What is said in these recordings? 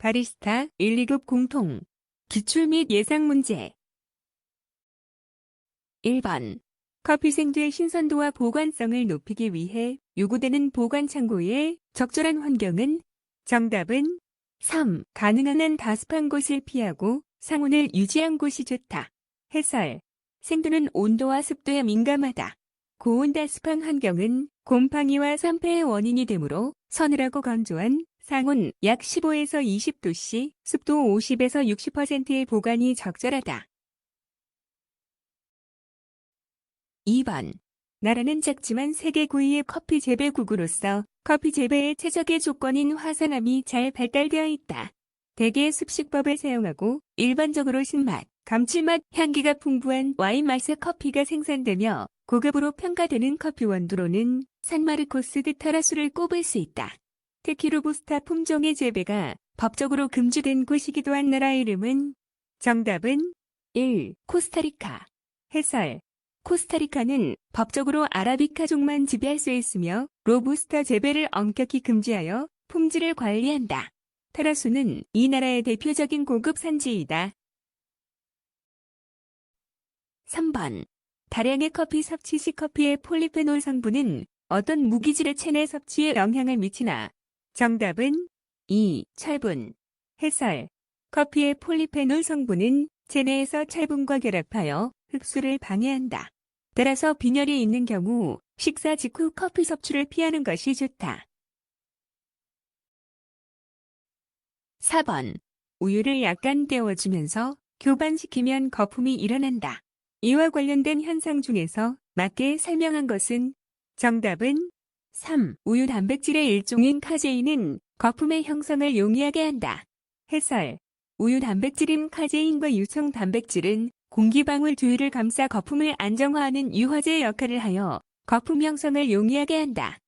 바리스타 1, 2급 공통 기출 및 예상 문제 1번 커피 생두의 신선도와 보관성을 높이기 위해 요구되는 보관 창고의 적절한 환경은? 정답은 3. 가능한 한 다습한 곳을 피하고 상온을 유지한 곳이 좋다. 해설 생두는 온도와 습도에 민감하다. 고온다습한 환경은 곰팡이와 산패의 원인이 되므로 서늘하고 건조한 상온 약 15에서 20도씨, 습도 50에서 60%의 보관이 적절하다. 2번. 나라는 작지만 세계 9위의 커피 재배국으로서 커피 재배의 최적의 조건인 화산암이 잘 발달되어 있다. 대개 습식법을 사용하고 일반적으로 신맛, 감칠맛, 향기가 풍부한 와인 맛의 커피가 생산되며 고급으로 평가되는 커피 원두로는 산마르코스 드 타라수를 꼽을 수 있다. 특히 로부스타 품종의 재배가 법적으로 금지된 곳이기도 한 나라 이름은? 정답은 1. 코스타리카. 해설 코스타리카는 법적으로 아라비카종만 지배할 수 있으며 로부스타 재배를 엄격히 금지하여 품질을 관리한다. 타라수는 이 나라의 대표적인 고급 산지이다. 3번. 다량의 커피 섭취 시 커피의 폴리페놀 성분은 어떤 무기질의 체내 섭취에 영향을 미치나? 정답은 2. 철분. 해설 커피의 폴리페놀 성분은 체내에서 철분과 결합하여 흡수를 방해한다. 따라서 빈혈이 있는 경우 식사 직후 커피 섭취를 피하는 것이 좋다. 4번. 우유를 약간 데워주면서 교반시키면 거품이 일어난다. 이와 관련된 현상 중에서 맞게 설명한 것은? 정답은 3. 우유 단백질의 일종인 카제인은 거품의 형성을 용이하게 한다. 해설 우유 단백질인 카제인과 유청 단백질은 공기방울 주위를 감싸 거품을 안정화하는 유화제 역할을 하여 거품 형성을 용이하게 한다.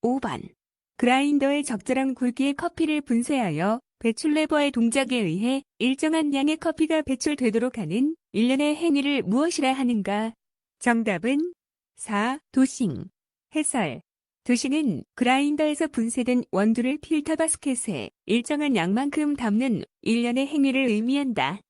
5번. 그라인더의 적절한 굵기의 커피를 분쇄하여 배출 레버의 동작에 의해 일정한 양의 커피가 배출되도록 하는 일련의 행위를 무엇이라 하는가? 정답은 4. 도싱. 해설 도싱은 그라인더에서 분쇄된 원두를 필터 바스켓에 일정한 양만큼 담는 일련의 행위를 의미한다.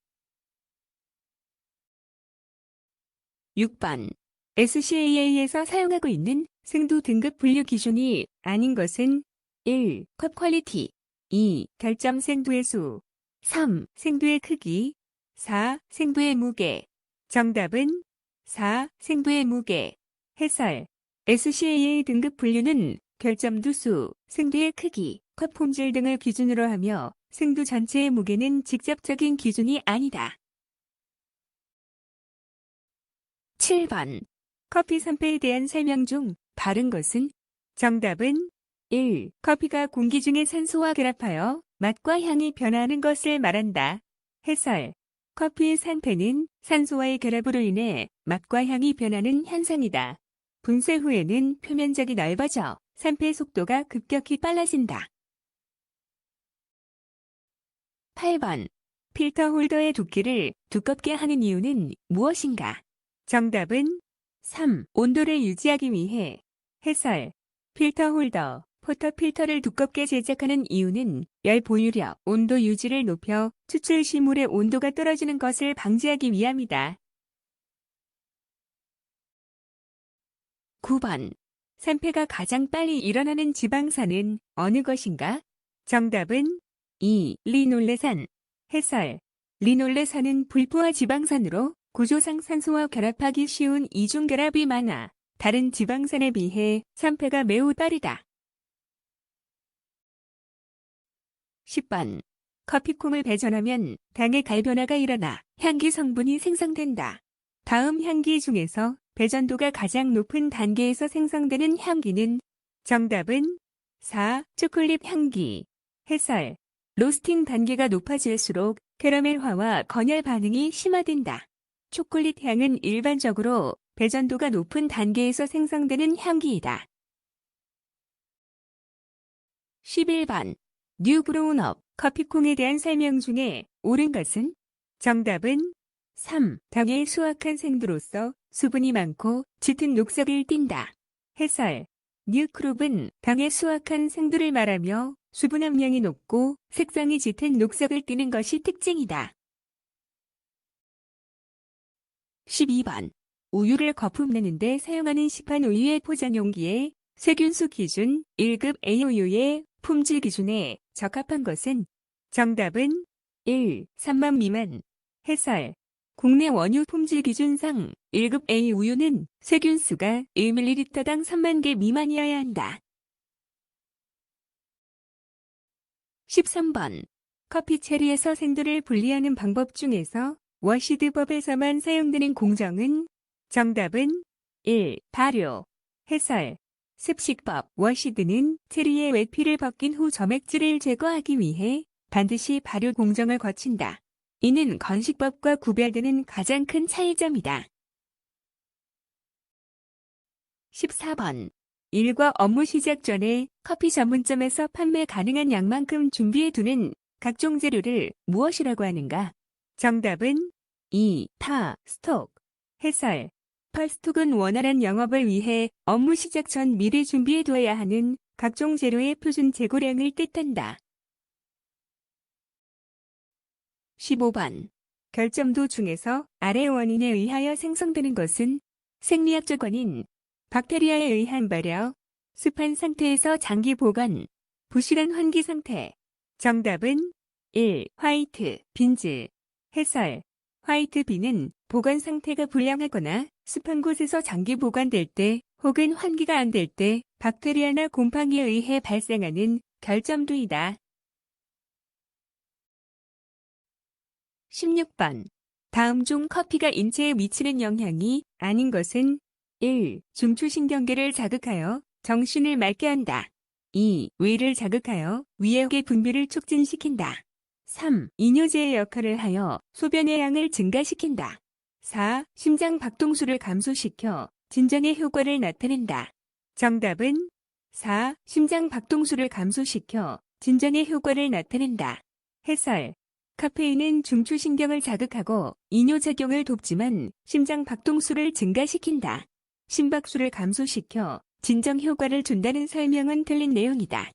6번. SCAA에서 사용하고 있는 생두 등급 분류 기준이 아닌 것은? 1. 컵 퀄리티 2. 결점 생두의 수 3. 생두의 크기 4. 생두의 무게 정답은 4. 생두의 무게 해설 SCAA 등급 분류는 결점두 수, 생두의 크기, 컵 품질 등을 기준으로 하며 생두 전체의 무게는 직접적인 기준이 아니다. 7번. 커피 산패에 대한 설명 중 바른 것은? 정답은 1. 커피가 공기 중의 산소와 결합하여 맛과 향이 변화하는 것을 말한다. 해설 커피의 산패는 산소와의 결합으로 인해 맛과 향이 변하는 현상이다. 분쇄 후에는 표면적이 넓어져 산패 속도가 급격히 빨라진다. 8번. 필터 홀더의 두께를 두껍게 하는 이유는 무엇인가? 정답은 3. 온도를 유지하기 위해. 해설 필터 홀더, 포터 필터를 두껍게 제작하는 이유는 열 보유력, 온도 유지를 높여 추출 시물의 온도가 떨어지는 것을 방지하기 위함이다. 9번. 산패가 가장 빨리 일어나는 지방산은 어느 것인가? 정답은 2. 리놀레산. 해설 리놀레산은 불포화 지방산으로 구조상 산소와 결합하기 쉬운 이중 결합이 많아 다른 지방산에 비해 산패가 매우 빠르다. 10번. 커피콩을 배전하면 당의 갈변화가 일어나 향기 성분이 생성된다. 다음 향기 중에서 배전도가 가장 높은 단계에서 생성되는 향기는? 정답은 4. 초콜릿 향기. 해설 로스팅 단계가 높아질수록 캐러멜화와 건열 반응이 심화된다. 초콜릿 향은 일반적으로 배전도가 높은 단계에서 생성되는 향기이다. 11번. 뉴 브로운업 커피콩에 대한 설명 중에 옳은 것은? 정답은 3. 당의 수확한 생두로서 수분이 많고 짙은 녹색을 띈다. 해설 뉴크롭은 당의 수확한 생두를 말하며 수분 함량이 높고 색상이 짙은 녹색을 띠는 것이 특징이다. 12번. 우유를 거품 내는데 사용하는 시판 우유의 포장 용기에 세균수 기준 1급 A 우유의 품질 기준에 적합한 것은? 정답은 1. 3만 미만. 해설. 국내 원유 품질 기준상 1급 A 우유는 세균수가 1ml당 3만 개 미만이어야 한다. 13번. 커피 체리에서 생두를 분리하는 방법 중에서 워시드법에서만 사용되는 공정은? 정답은 1. 발효. 해설. 습식법 워시드는 체리의 외피를 벗긴 후 점액질을 제거하기 위해 반드시 발효 공정을 거친다. 이는 건식법과 구별되는 가장 큰 차이점이다. 14번. 일과 업무 시작 전에 커피 전문점에서 판매 가능한 양만큼 준비해두는 각종 재료를 무엇이라고 하는가? 정답은 2. 스톡. 해설. 스톡은 원활한 영업을 위해 업무 시작 전 미리 준비해두어야 하는 각종 재료의 표준 재고량을 뜻한다. 15번. 결점도 중에서 아래 원인에 의하여 생성되는 것은? 생리학적 원인. 박테리아에 의한 발열, 습한 상태에서 장기 보관, 부실한 환기 상태. 정답은 1. 화이트, 빈즈. 해설. 화이트 빈은 보관 상태가 불량하거나 습한 곳에서 장기 보관될 때 혹은 환기가 안 될 때 박테리아나 곰팡이에 의해 발생하는 결점두이다. 16번. 다음 중 커피가 인체에 미치는 영향이 아닌 것은? 1. 중추신경계를 자극하여 정신을 맑게 한다. 2. 위를 자극하여 위액의 분비를 촉진시킨다. 3. 이뇨제의 역할을 하여 소변의 양을 증가시킨다. 4. 심장 박동수를 감소시켜 진정의 효과를 나타낸다. 정답은 4. 심장 박동수를 감소시켜 진정의 효과를 나타낸다. 해설. 카페인은 중추신경을 자극하고 이뇨작용을 돕지만 심장 박동수를 증가시킨다. 심박수를 감소시켜 진정 효과를 준다는 설명은 틀린 내용이다.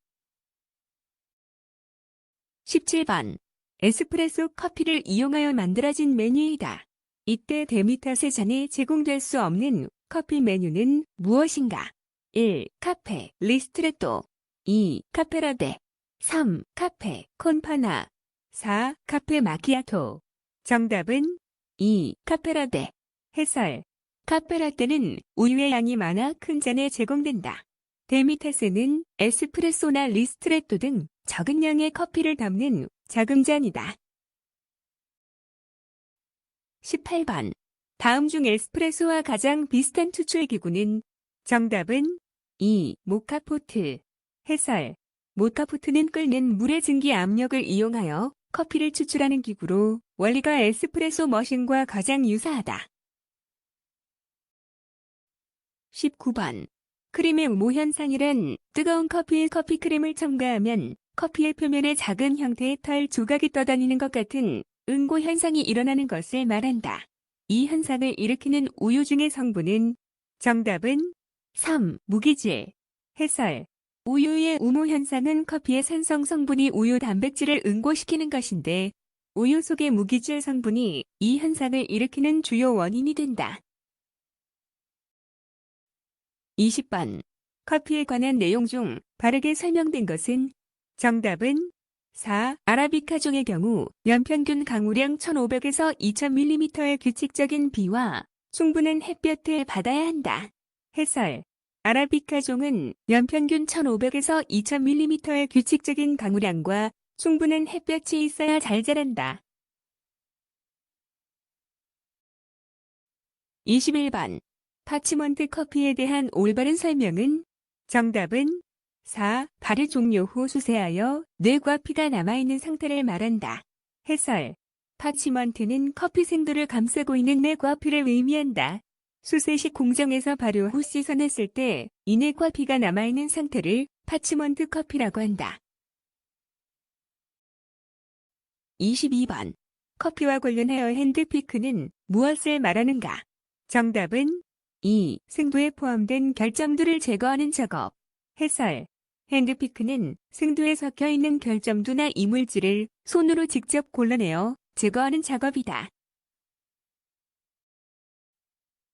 17번. 에스프레소 커피를 이용하여 만들어진 메뉴이다. 이때 데미탓의 잔에 제공될 수 없는 커피 메뉴는 무엇인가? 1. 카페 리스트레토. 2. 카페라떼. 3. 카페 콘파나. 4. 카페 마키아토. 정답은 2. 카페라떼. 해설. 카페라떼는 우유의 양이 많아 큰 잔에 제공된다. 데미타스는 에스프레소나 리스트레토 등 적은 양의 커피를 담는 작은 잔이다. 18번. 다음 중 에스프레소와 가장 비슷한 추출기구는? 정답은 2. 모카포트. 해설. 모카포트는 끓는 물의 증기 압력을 이용하여 커피를 추출하는 기구로 원리가 에스프레소 머신과 가장 유사하다. 19번. 크림의 우모 현상이란 뜨거운 커피에 커피 크림을 첨가하면 커피의 표면에 작은 형태의 털 조각이 떠다니는 것 같은 응고 현상이 일어나는 것을 말한다. 이 현상을 일으키는 우유 중의 성분은? 정답은 3. 무기질. 해설. 우유의 우모 현상은 커피의 산성 성분이 우유 단백질을 응고시키는 것인데 우유 속의 무기질 성분이 이 현상을 일으키는 주요 원인이 된다. 20번. 커피에 관한 내용 중 바르게 설명된 것은? 정답은 4. 아라비카종의 경우 연평균 강우량 1500에서 2000ml의 규칙적인 비와 충분한 햇볕을 받아야 한다. 해설. 아라비카종은 연평균 1500에서 2000ml의 규칙적인 강우량과 충분한 햇볕이 있어야 잘 자란다. 21번. 파치먼트 커피에 대한 올바른 설명은? 정답은 4. 발효 종료 후 수세하여 뇌과 피가 남아있는 상태를 말한다. 해설. 파치먼트는 커피 생두를 감싸고 있는 뇌과 피를 의미한다. 수세 시 공정에서 발효 후 씻어냈을 때 이 뇌과 피가 남아있는 상태를 파치먼트 커피라고 한다. 22번. 커피와 관련하여 핸드피크는 무엇을 말하는가? 정답은 2. 생두에 포함된 결점들을 제거하는 작업. 해설. 핸드피크는 생두에 섞여있는 결점두나 이물질을 손으로 직접 골라내어 제거하는 작업이다.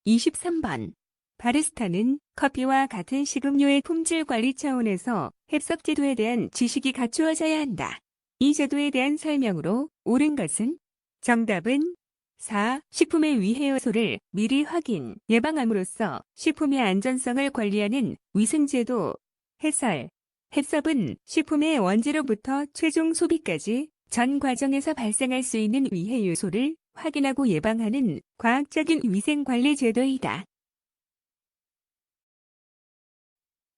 23번. 바리스타는 커피와 같은 식음료의 품질 관리 차원에서 햅석 제도에 대한 지식이 갖추어져야 한다. 이 제도에 대한 설명으로 옳은 것은? 정답은 4. 식품의 위해 요소를 미리 확인, 예방함으로써 식품의 안전성을 관리하는 위생제도. 해설. 햅섭은 식품의 원재료부터 최종 소비까지 전 과정에서 발생할 수 있는 위해 요소를 확인하고 예방하는 과학적인 위생관리 제도이다.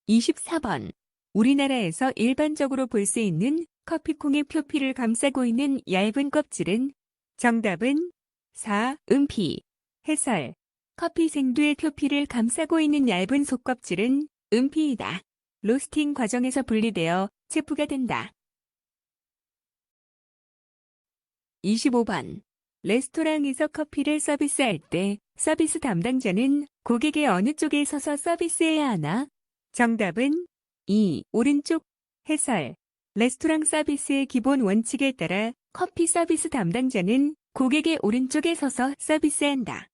24번. 우리나라에서 일반적으로 볼 수 있는 커피콩의 표피를 감싸고 있는 얇은 껍질은? 정답은 4. 음피. 해설. 커피 생두의 표피를 감싸고 있는 얇은 속껍질은 음피이다. 로스팅 과정에서 분리되어 체프가 된다. 25번. 레스토랑에서 커피를 서비스할 때 서비스 담당자는 고객의 어느 쪽에 서서 서비스해야 하나? 정답은 2. 오른쪽. 해설. 레스토랑 서비스의 기본 원칙에 따라 커피 서비스 담당자는 고객의 오른쪽에 서서 서비스한다.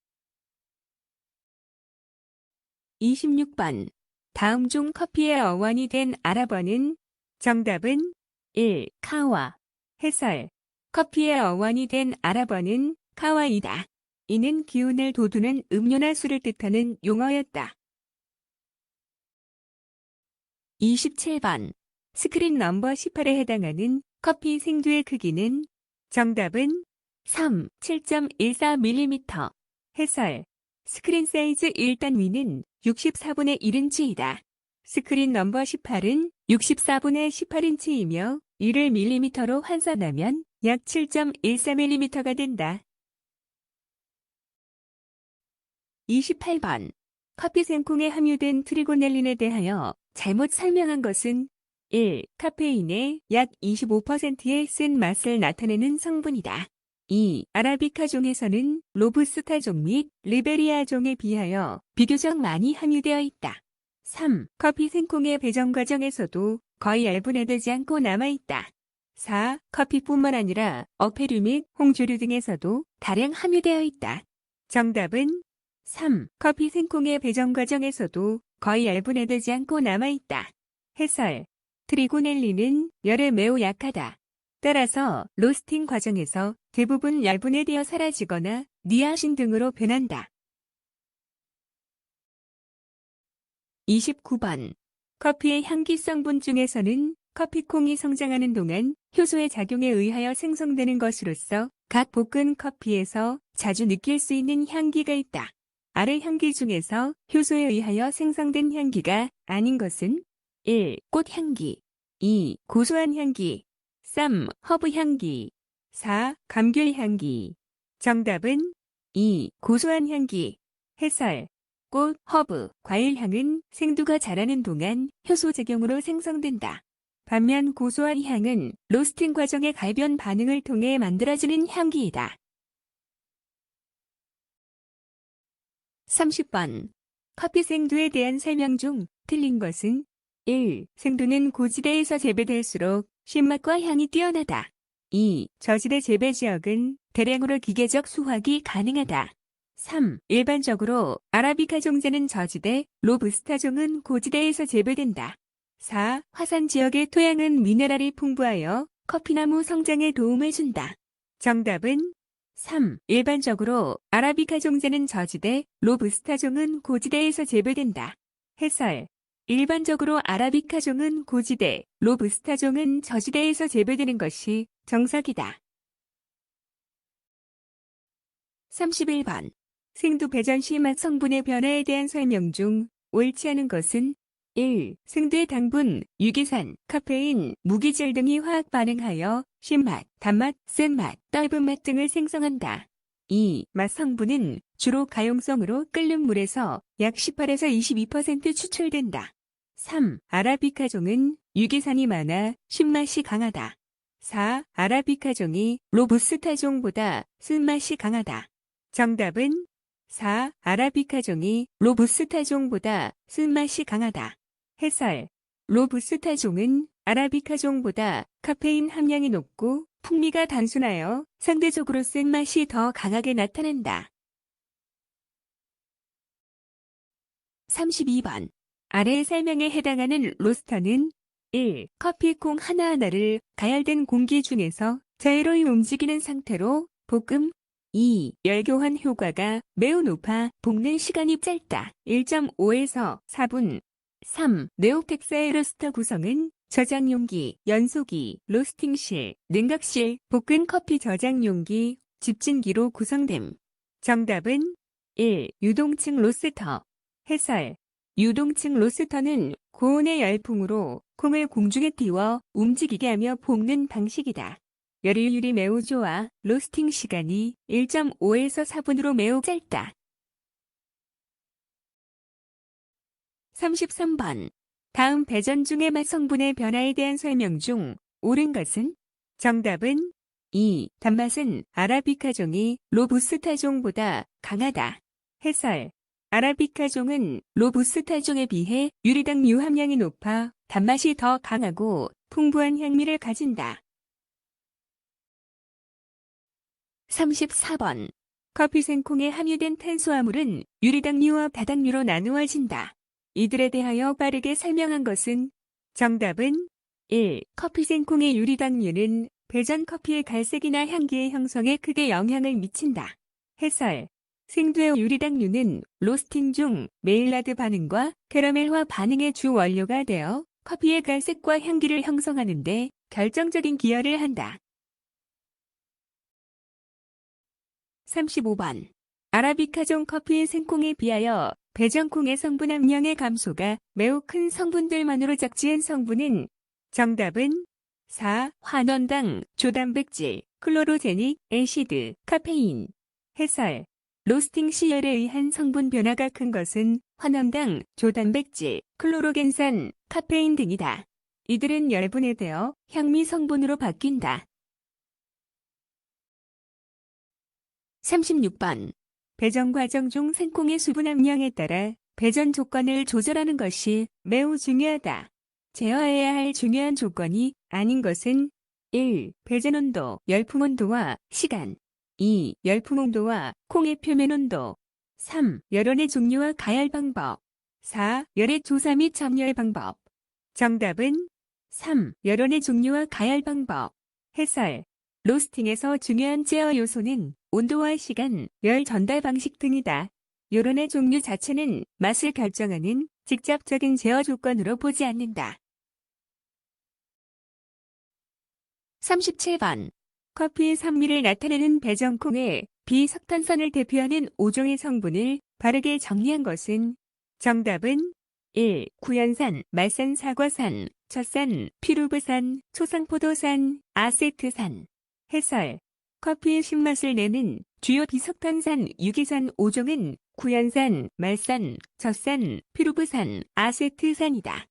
26번. 다음 중 커피의 어원이 된 아랍어는? 정답은 1. 카와. 해설. 커피의 어원이 된 아랍어는 카와이다. 이는 기운을 돋우는 음료나 술을 뜻하는 용어였다. 27번. 스크린 넘버 18에 해당하는 커피 생두의 크기는? 정답은 3. 7.14mm. 해설. 스크린 사이즈 1단위는 64분의 1인치이다. 스크린 넘버 18은 64분의 18인치이며 이를 밀리미터로 환산하면 약 7.14mm가 된다. 28번. 커피 생콩에 함유된 트리고넬린에 대하여 잘못 설명한 것은? 1. 카페인의 약 25%의 쓴 맛을 나타내는 성분이다. 2. 아라비카 종에서는 로부스타 종 및 리베리아 종에 비하여 비교적 많이 함유되어 있다. 3. 커피 생콩의 배정 과정에서도 거의 알분해되지 않고 남아있다. 4. 커피뿐만 아니라 어패류 및 홍조류 등에서도 다량 함유되어 있다. 정답은 3. 커피 생콩의 배정 과정에서도 거의 알분해되지 않고 남아있다. 해설. 트리고넬린은 열에 매우 약하다. 따라서 로스팅 과정에서 대부분 얇분해되어 사라지거나 니아신 등으로 변한다. 29번. 커피의 향기 성분 중에서는 커피콩이 성장하는 동안 효소의 작용에 의하여 생성되는 것으로서 각 볶은 커피에서 자주 느낄 수 있는 향기가 있다. 아래 향기 중에서 효소에 의하여 생성된 향기가 아닌 것은? 1. 꽃향기. 2. 고소한 향기. 3. 허브 향기. 4. 감귤 향기. 정답은 2. 고소한 향기. 해설. 꽃, 허브, 과일 향은 생두가 자라는 동안 효소 작용으로 생성된다. 반면 고소한 향은 로스팅 과정의 갈변 반응을 통해 만들어지는 향기이다. 30번. 커피 생두에 대한 설명 중 틀린 것은? 1. 생두는 고지대에서 재배될수록 신맛과 향이 뛰어나다. 2. 저지대 재배 지역은 대량으로 기계적 수확이 가능하다. 3. 일반적으로 아라비카 종자는 저지대, 로부스타 종은 고지대에서 재배된다. 4. 화산 지역의 토양은 미네랄이 풍부하여 커피나무 성장에 도움을 준다. 정답은 3. 일반적으로 아라비카 종자는 저지대, 로부스타 종은 고지대에서 재배된다. 해설. 일반적으로 아라비카 종은 고지대, 로부스타 종은 저지대에서 재배되는 것이 정석이다. 31번. 생두 배전 시 맛 성분의 변화에 대한 설명 중 옳지 않은 것은? 1. 생두의 당분, 유기산, 카페인, 무기질 등이 화학 반응하여 신맛, 단맛, 쓴맛, 떫은 맛 등을 생성한다. 2. 맛 성분은 주로 가용성으로 끓는 물에서 약 18에서 22% 추출된다. 3. 아라비카 종은 유기산이 많아 신맛이 강하다. 4. 아라비카 종이 로부스타 종보다 쓴맛이 강하다. 정답은 4. 아라비카 종이 로부스타 종보다 쓴맛이 강하다. 해설. 로부스타종은 아라비카종보다 카페인 함량이 높고 풍미가 단순하여 상대적으로 쓴 맛이 더 강하게 나타난다. 32번. 아래의 설명에 해당하는 로스터는 1. 커피콩 하나하나를 가열된 공기 중에서 자유로이 움직이는 상태로 볶음. 2. 열교환 효과가 매우 높아 볶는 시간이 짧다. 1.5에서 4분. 3. 네오텍사의 로스터 구성은 저장용기, 연소기, 로스팅실, 냉각실, 볶은 커피 저장용기, 집진기로 구성됨. 정답은 1. 유동층 로스터. 해설. 유동층 로스터는 고온의 열풍으로 콩을 공중에 띄워 움직이게 하며 볶는 방식이다. 열효율이 매우 좋아 로스팅 시간이 1.5에서 4분으로 매우 짧다. 33번. 다음 배전 중의 맛 성분의 변화에 대한 설명 중 옳은 것은? 정답은 2. 단맛은 아라비카종이 로부스타종보다 강하다. 해설. 아라비카종은 로부스타종에 비해 유리당류 함량이 높아 단맛이 더 강하고 풍부한 향미를 가진다. 34번. 커피 생콩에 함유된 탄수화물은 유리당류와 다당류로 나누어진다. 이들에 대하여 빠르게 설명한 것은? 정답은 1. 커피 생콩의 유리당류는 배전 커피의 갈색이나 향기의 형성에 크게 영향을 미친다. 해설. 생두의 유리당류는 로스팅 중 메일라드 반응과 캐러멜화 반응의 주 원료가 되어 커피의 갈색과 향기를 형성하는 데 결정적인 기여를 한다. 35번. 아라비카종 커피 생콩에 비하여 배전콩의 성분 함량의 감소가 매우 큰 성분들만으로 적지은 성분은? 정답은 4. 환원당, 조단백질, 클로로제닉 애시드, 카페인. 해설. 로스팅 시열에 의한 성분 변화가 큰 것은 환원당, 조단백질, 클로로겐산, 카페인 등이다. 이들은 열분해되어 향미 성분으로 바뀐다. 36번. 배전 과정 중 생콩의 수분 함량에 따라 배전 조건을 조절하는 것이 매우 중요하다. 제어해야 할 중요한 조건이 아닌 것은? 1. 배전 온도, 열풍 온도와 시간. 2. 열풍 온도와 콩의 표면 온도. 3. 열원의 종류와 가열 방법. 4. 열의 조사 및 점열 방법. 정답은 3. 열원의 종류와 가열 방법. 해설. 로스팅에서 중요한 제어 요소는 온도와 시간, 열 전달 방식 등이다. 열원의 종류 자체는 맛을 결정하는 직접적인 제어 조건으로 보지 않는다. 37번. 커피의 산미를 나타내는 배전콩의 비석탄산을 대표하는 5종의 성분을 바르게 정리한 것은? 정답은 1. 구연산, 말산 사과산, 젖산, 피루브산, 초상포도산, 아세트산. 해설. 커피의 신맛을 내는 주요 비석탄산 유기산 5종은 구연산, 말산, 젖산, 피루브산, 아세트산이다.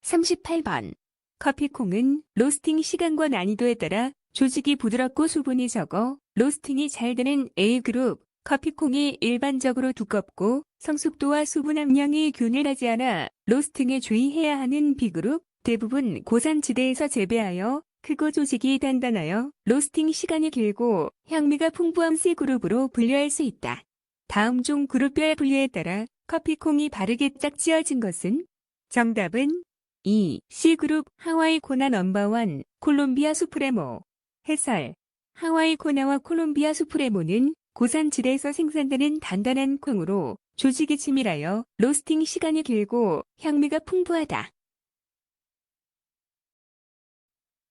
38번. 커피콩은 로스팅 시간과 난이도에 따라 조직이 부드럽고 수분이 적어 로스팅이 잘 되는 A그룹 커피콩이 일반적으로 두껍고 성숙도와 수분 함량이 균일하지 않아 로스팅에 주의해야 하는 B그룹 대부분 고산지대에서 재배하여 크고 조직이 단단하여 로스팅 시간이 길고 향미가 풍부한 C그룹으로 분류할 수 있다. 다음 중 그룹별 분류에 따라 커피콩이 바르게 짝지어진 것은? 정답은 2. C그룹 하와이 코나 넘버원 콜롬비아 수프레모. 해설. 하와이 코나와 콜롬비아 수프레모는 고산지대에서 생산되는 단단한 콩으로 조직이 치밀하여 로스팅 시간이 길고 향미가 풍부하다.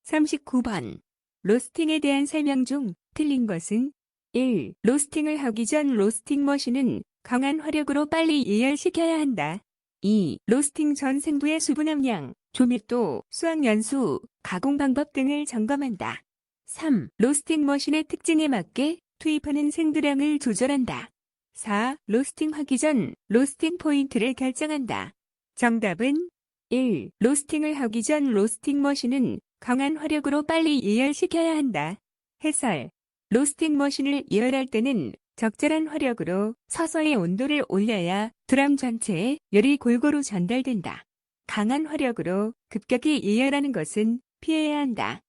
39번. 로스팅에 대한 설명 중 틀린 것은? 1. 로스팅을 하기 전 로스팅 머신은 강한 화력으로 빨리 예열시켜야 한다. 2. 로스팅 전 생두의 수분 함량, 조밀도, 수확 연수, 가공 방법 등을 점검한다. 3. 로스팅 머신의 특징에 맞게 투입하는 생두량을 조절한다. 4. 로스팅 하기 전 로스팅 포인트를 결정한다. 정답은 1. 로스팅을 하기 전 로스팅 머신은 강한 화력으로 빨리 예열시켜야 한다. 해설. 로스팅 머신을 예열할 때는 적절한 화력으로 서서히 온도를 올려야 드럼 전체에 열이 골고루 전달된다. 강한 화력으로 급격히 예열하는 것은 피해야 한다.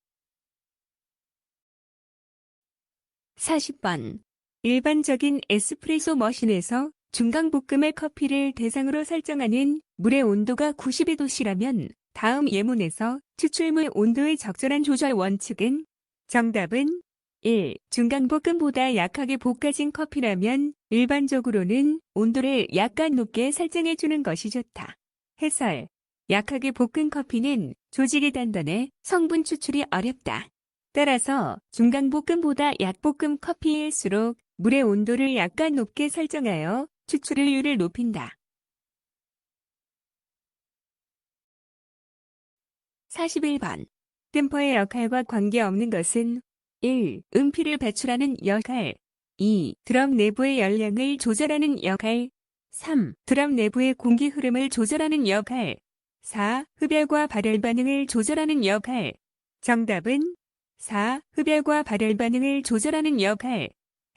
40번. 일반적인 에스프레소 머신에서 중강볶음의 커피를 대상으로 설정하는 물의 온도가 92도씨라면 다음 예문에서 추출물 온도의 적절한 조절 원칙은? 정답은 1. 중강볶음보다 약하게 볶아진 커피라면 일반적으로는 온도를 약간 높게 설정해 주는 것이 좋다. 해설. 약하게 볶은 커피는 조직이 단단해 성분 추출이 어렵다. 따라서 중강볶음보다 약볶음 커피일수록 물의 온도를 약간 높게 설정하여 추출율을 높인다. 41번. 댐퍼의 역할과 관계없는 것은 1. 음피를 배출하는 역할 2. 드럼 내부의 열량을 조절하는 역할 3. 드럼 내부의 공기 흐름을 조절하는 역할 4. 흡열과 발열 반응을 조절하는 역할 정답은 4. 흡열과 발열 반응을 조절하는 역할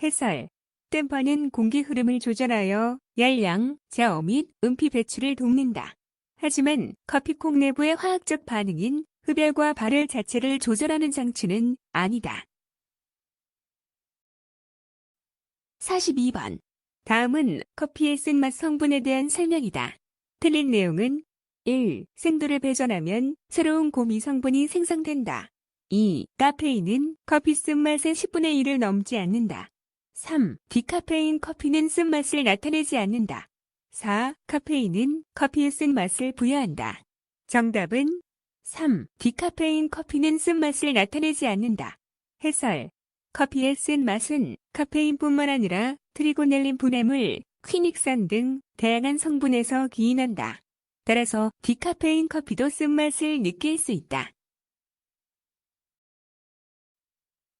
해설. 댐퍼는 공기 흐름을 조절하여 열량, 저어 및 음피 배출을 돕는다. 하지만 커피콩 내부의 화학적 반응인 흡열과 발열 자체를 조절하는 장치는 아니다. 42번. 다음은 커피의 쓴맛 성분에 대한 설명이다. 틀린 내용은 1. 생도를 배전하면 새로운 고미 성분이 생성된다. 2. 카페인은 커피 쓴맛의 10분의 1을 넘지 않는다. 3. 디카페인 커피는 쓴맛을 나타내지 않는다. 4. 카페인은 커피의 쓴맛을 부여한다. 정답은 3. 디카페인 커피는 쓴맛을 나타내지 않는다. 해설. 커피의 쓴맛은 카페인뿐만 아니라 트리고넬린 분해물, 퀴닉산 등 다양한 성분에서 기인한다. 따라서 디카페인 커피도 쓴맛을 느낄 수 있다.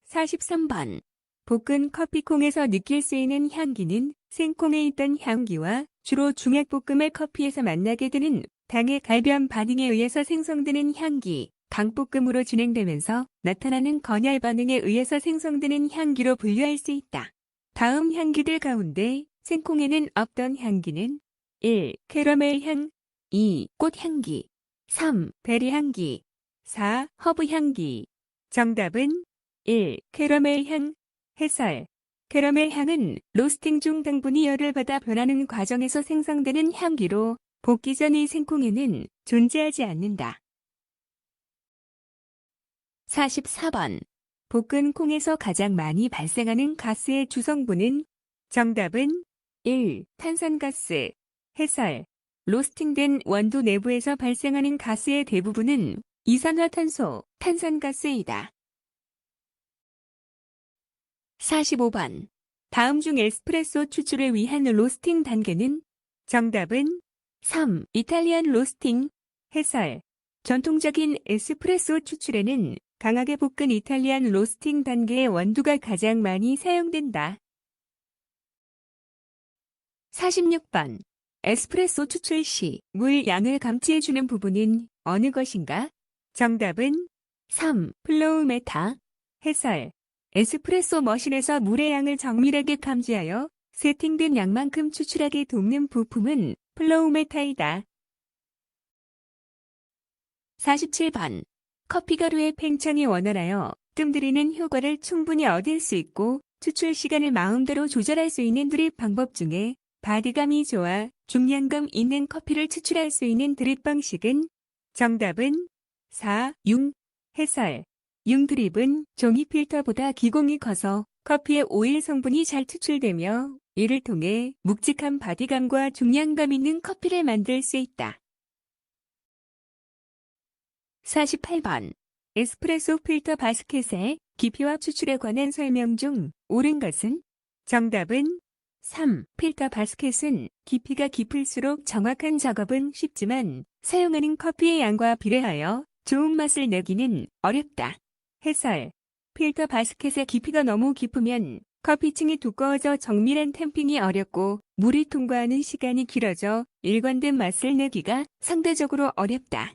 43번. 볶은 커피콩에서 느낄 수 있는 향기는 생콩에 있던 향기와 주로 중약볶음의 커피에서 만나게 되는 당의 갈변 반응에 의해서 생성되는 향기, 강볶음으로 진행되면서 나타나는 건열 반응에 의해서 생성되는 향기로 분류할 수 있다. 다음 향기들 가운데 생콩에는 없던 향기는 1. 캐러멜 향 2. 꽃향기 3. 베리 향기 4. 허브 향기 정답은 1. 캐러멜 향 해설. 캐러멜 향은 로스팅 중 당분이 열을 받아 변하는 과정에서 생성되는 향기로 볶기 전 이 생콩에는 존재하지 않는다. 44번. 볶은 콩에서 가장 많이 발생하는 가스의 주성분은? 정답은 1. 탄산가스. 해설. 로스팅된 원두 내부에서 발생하는 가스의 대부분은 이산화탄소, 탄산가스이다. 45번. 다음 중 에스프레소 추출을 위한 로스팅 단계는? 정답은 3. 이탈리안 로스팅. 해설. 전통적인 에스프레소 추출에는 강하게 볶은 이탈리안 로스팅 단계의 원두가 가장 많이 사용된다. 46번. 에스프레소 추출 시 물 양을 감지해주는 부분은 어느 것인가? 정답은 3. 플로우메타. 해설. 에스프레소 머신에서 물의 양을 정밀하게 감지하여 세팅된 양만큼 추출하게 돕는 부품은 플로우메타이다. 47번. 커피 가루의 팽창이 원활하여 뜸들이는 효과를 충분히 얻을 수 있고 추출 시간을 마음대로 조절할 수 있는 드립 방법 중에 바디감이 좋아 중량감 있는 커피를 추출할 수 있는 드립 방식은? 정답은 4. 융. 해설. 융 드립은 종이 필터보다 기공이 커서 커피의 오일 성분이 잘 추출되며 이를 통해 묵직한 바디감과 중량감 있는 커피를 만들 수 있다. 48번. 에스프레소 필터 바스켓의 깊이와 추출에 관한 설명 중 옳은 것은? 정답은 3. 필터 바스켓은 깊이가 깊을수록 정확한 작업은 쉽지만 사용하는 커피의 양과 비례하여 좋은 맛을 내기는 어렵다. 해설. 필터 바스켓의 깊이가 너무 깊으면 커피층이 두꺼워져 정밀한 탬핑이 어렵고 물이 통과하는 시간이 길어져 일관된 맛을 내기가 상대적으로 어렵다.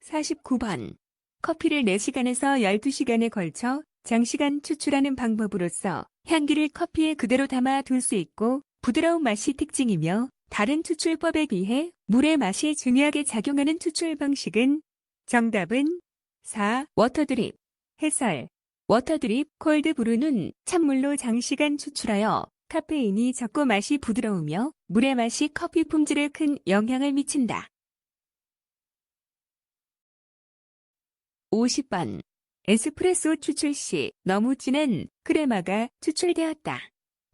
49번. 커피를 4시간에서 12시간에 걸쳐 장시간 추출하는 방법으로써 향기를 커피에 그대로 담아 둘 수 있고 부드러운 맛이 특징이며 다른 추출법에 비해 물의 맛이 중요하게 작용하는 추출 방식은 정답은 4. 워터드립. 해설. 워터드립 콜드브루는 찬물로 장시간 추출하여 카페인이 적고 맛이 부드러우며 물의 맛이 커피 품질에 큰 영향을 미친다. 50번. 에스프레소 추출 시 너무 진한 크레마가 추출되었다.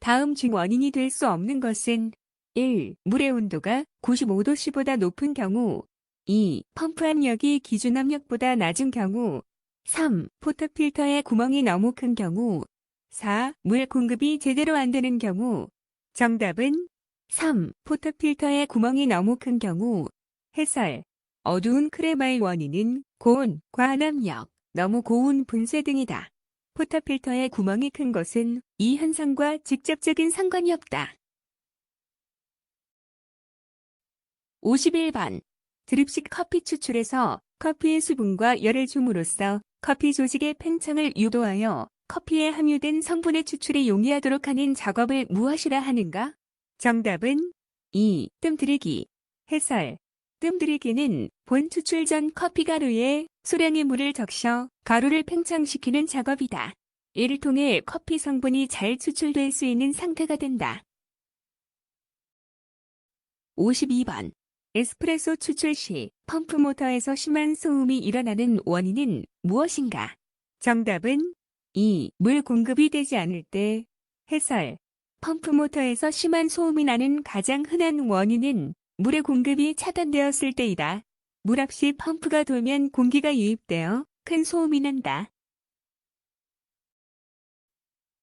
다음 중 원인이 될 수 없는 것은 1. 물의 온도가 95도씨보다 높은 경우 2. 펌프 압력이 기준 압력보다 낮은 경우 3. 포터필터의 구멍이 너무 큰 경우 4. 물 공급이 제대로 안 되는 경우 정답은 3. 포터필터의 구멍이 너무 큰 경우 해설. 어두운 크레마의 원인은 고온, 과한 압력, 너무 고운 분쇄 등이다. 포터필터의 구멍이 큰 것은 이 현상과 직접적인 상관이 없다. 51번. 드립식 커피 추출에서 커피의 수분과 열을 줌으로써 커피 조직의 팽창을 유도하여 커피에 함유된 성분의 추출이 용이하도록 하는 작업을 무엇이라 하는가? 정답은 2. 뜸들이기. 해설. 뜸들이기는 본 추출 전 커피 가루에 소량의 물을 적셔 가루를 팽창시키는 작업이다. 이를 통해 커피 성분이 잘 추출될 수 있는 상태가 된다. 52번. 에스프레소 추출 시 펌프 모터에서 심한 소음이 일어나는 원인은 무엇인가? 정답은 2. 물 공급이 되지 않을 때. 해설. 펌프 모터에서 심한 소음이 나는 가장 흔한 원인은 물의 공급이 차단되었을 때이다. 물 없이 펌프가 돌면 공기가 유입되어 큰 소음이 난다.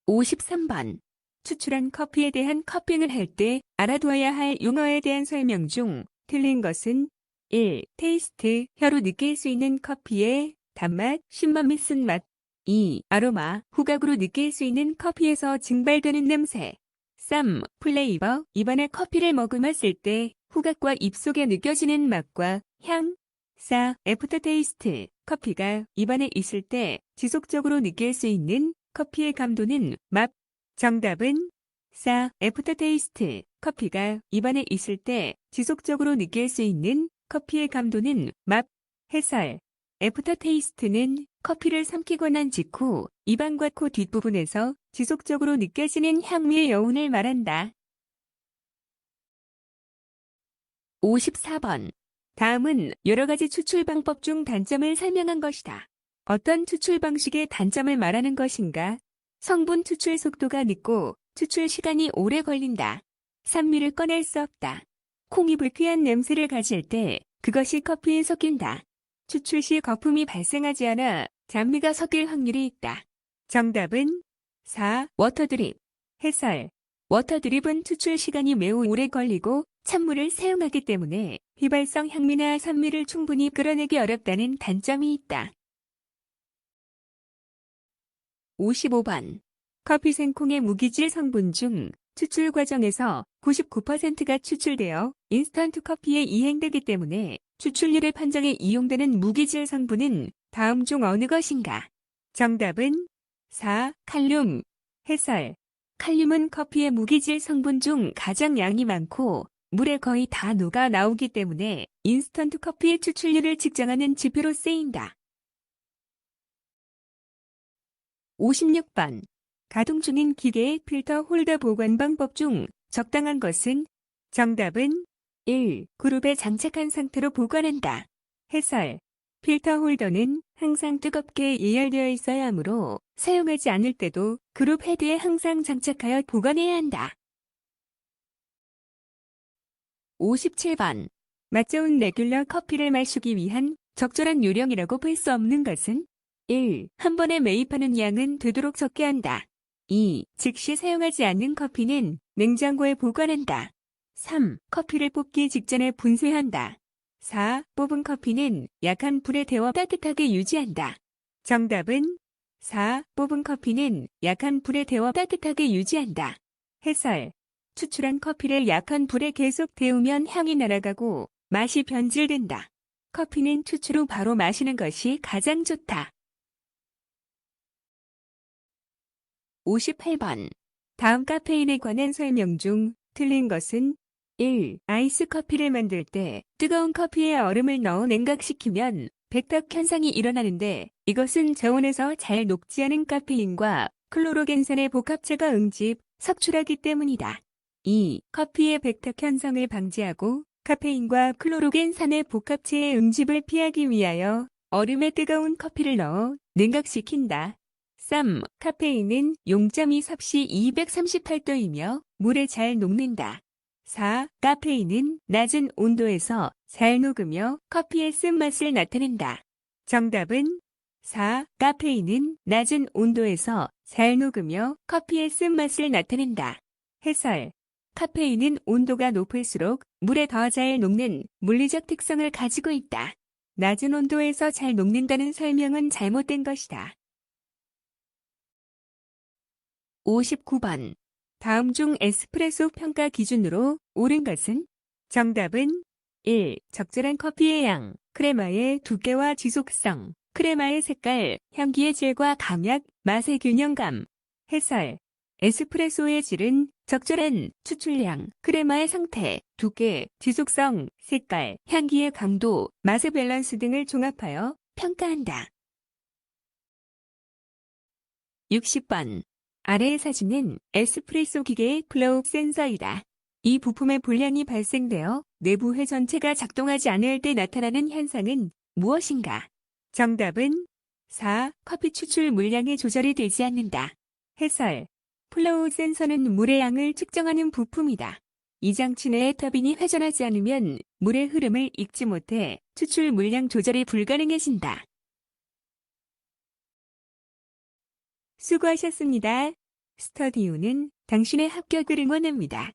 53번. 추출한 커피에 대한 커핑을 할 때 알아두어야 할 용어에 대한 설명 중 틀린 것은 1. 테이스트, 혀로 느낄 수 있는 커피의 단맛, 신맛 및 쓴맛. 2. 아로마, 후각으로 느낄 수 있는 커피에서 증발되는 냄새. 3. 플레이버, 입안에 커피를 머금었을 때 후각과 입속에 느껴지는 맛과 향. 4. 애프터 테이스트, 커피가 입안에 있을 때 지속적으로 느낄 수 있는 커피의 감도는 맛. 정답은 4. 애프터 테이스트, 커피가 입안에 있을 때 지속적으로 느낄 수 있는 커피의 감도는 맛. 해설. 애프터 테이스트는 커피를 삼키고 난 직후 입안과 코 뒷부분에서 지속적으로 느껴지는 향미의 여운을 말한다. 54번. 다음은 여러 가지 추출 방법 중 단점을 설명한 것이다. 어떤 추출 방식의 단점을 말하는 것인가? 성분 추출 속도가 늦고 추출 시간이 오래 걸린다. 산미를 꺼낼 수 없다. 콩이 불쾌한 냄새를 가질 때 그것이 커피에 섞인다. 추출 시 거품이 발생하지 않아 잔미가 섞일 확률이 있다. 정답은 4. 워터드립. 해설. 워터드립은 추출 시간이 매우 오래 걸리고 찬물을 사용하기 때문에 휘발성 향미나 산미를 충분히 끌어내기 어렵다는 단점이 있다. 55번. 커피 생콩의 무기질 성분 중 추출 과정에서 99%가 추출되어 인스턴트 커피에 이행되기 때문에 추출률의 판정에 이용되는 무기질 성분은 다음 중 어느 것인가? 정답은 4. 칼륨. 해설. 칼륨은 커피의 무기질 성분 중 가장 양이 많고 물에 거의 다 녹아 나오기 때문에 인스턴트 커피의 추출률을 측정하는 지표로 쓰인다. 56번. 가동 중인 기계의 필터 홀더 보관 방법 중 적당한 것은? 정답은 1. 그룹에 장착한 상태로 보관한다. 해설. 필터 홀더는 항상 뜨겁게 예열되어 있어야 하므로 사용하지 않을 때도 그룹 헤드에 항상 장착하여 보관해야 한다. 57번. 맛 좋은 레귤러 커피를 마시기 위한 적절한 요령이라고 볼 수 없는 것은? 1. 한 번에 매입하는 양은 되도록 적게 한다. 2. 즉시 사용하지 않는 커피는 냉장고에 보관한다. 3. 커피를 뽑기 직전에 분쇄한다. 4. 뽑은 커피는 약한 불에 데워 따뜻하게 유지한다. 정답은 4. 뽑은 커피는 약한 불에 데워 따뜻하게 유지한다. 해설. 추출한 커피를 약한 불에 계속 데우면 향이 날아가고 맛이 변질된다. 커피는 추출 후 바로 마시는 것이 가장 좋다. 58번. 다음 카페인에 관한 설명 중 틀린 것은 1. 아이스 커피를 만들 때 뜨거운 커피에 얼음을 넣어 냉각시키면 백탁 현상이 일어나는데 이것은 저온에서 잘 녹지 않은 카페인과 클로로겐산의 복합체가 응집, 석출하기 때문이다. 2. 커피의 백탁 현상을 방지하고 카페인과 클로로겐산의 복합체의 응집을 피하기 위하여 얼음에 뜨거운 커피를 넣어 냉각시킨다. 3. 카페인은 0.2섭씨 238도이며 물에 잘 녹는다. 4. 카페인은 낮은 온도에서 잘 녹으며 커피의 쓴맛을 나타낸다. 정답은 4. 카페인은 낮은 온도에서 잘 녹으며 커피의 쓴맛을 나타낸다. 해설. 카페인은 온도가 높을수록 물에 더 잘 녹는 물리적 특성을 가지고 있다. 낮은 온도에서 잘 녹는다는 설명은 잘못된 것이다. 59번. 다음 중 에스프레소 평가 기준으로 옳은 것은? 정답은 1. 적절한 커피의 양, 크레마의 두께와 지속성, 크레마의 색깔, 향기의 질과 감약, 맛의 균형감. 해설. 에스프레소의 질은 적절한 추출량, 크레마의 상태, 두께, 지속성, 색깔, 향기의 강도, 맛의 밸런스 등을 종합하여 평가한다. 60번. 아래의 사진은 에스프레소 기계의 플로우 센서이다. 이 부품의 불량이 발생되어 내부 회 전체가 작동하지 않을 때 나타나는 현상은 무엇인가? 정답은 4. 커피 추출 물량의 조절이 되지 않는다. 해설. 플로우 센서는 물의 양을 측정하는 부품이다. 이 장치 내의 터빈이 회전하지 않으면 물의 흐름을 읽지 못해 추출 물량 조절이 불가능해진다. 수고하셨습니다. 스터디오는 당신의 합격을 응원합니다.